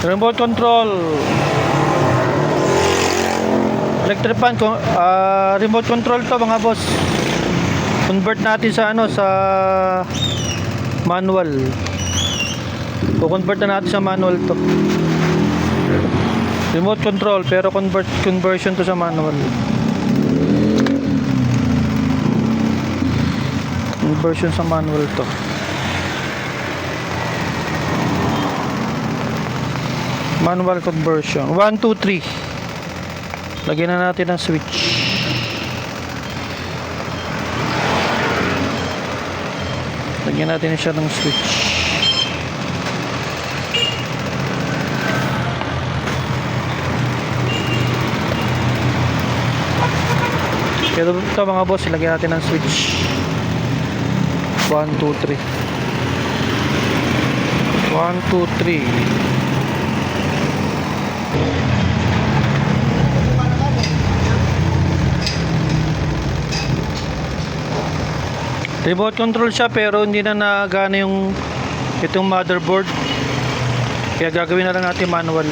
Remote control. Electric fan, remote control to mga boss. Convert natin sa sa manual. Convert na natin sa manual to. Remote control pero conversion to sa manual. Conversion sa manual to. Manual conversion. 1, 2, 3. Lagyan na natin ang switch. Lagyan natin siya ng switch. Kaya ito mga boss, lagyan natin ng switch. 1, 2, 3. 1, 2, 3. Remote control siya pero hindi na nagana itong motherboard. Kaya gagawin na lang natin manual.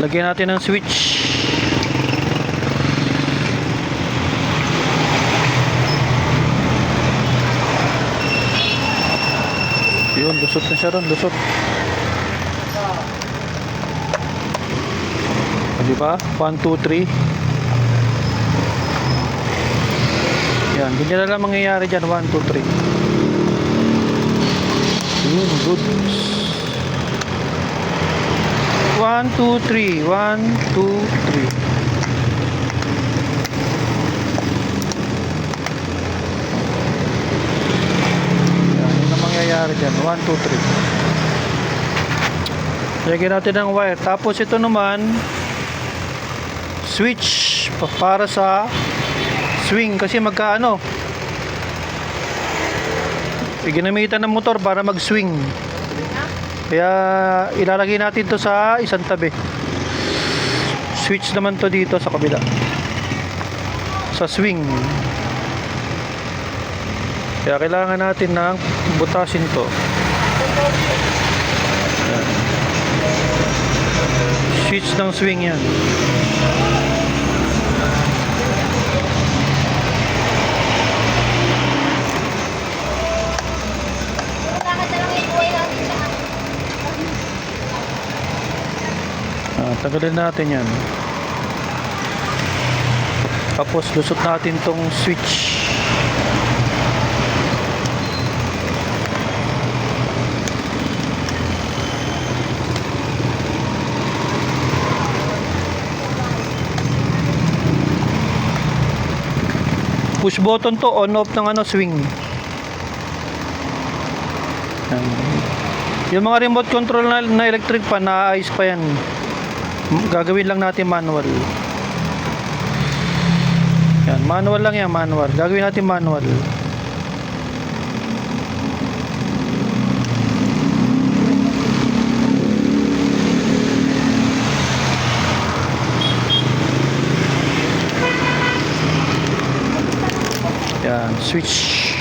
Lagyan natin ng switch. Yun, lusot na siya ron, lusot. Diba? 1, 2, 3. Yan, ganyan na lang mangyayari dyan. 1, 2, 3. Yun, good. 1, 2, 3. 1, 2, 3. Yan, yun ang mangyayari dyan. 1, 2, 3. Lagyan natin ang wire. Tapos ito naman, switch para sa swing kasi ginamitan ng motor para mag-swing. Kaya ilalagay natin to sa isang tabi. Switch naman to dito sa kabila. Sa swing. Kaya kailangan natin ng butasin to. Ayan. Switch ng swing yan. Tagalin natin yan. Tapos lusot natin tong switch. Push button to, on off ng swing. Yung mga remote control na electric fan, naayos pa yan. Gagawin lang natin manual. Yan, manual lang yan, manual. Gagawin natin manual. Yan, switch.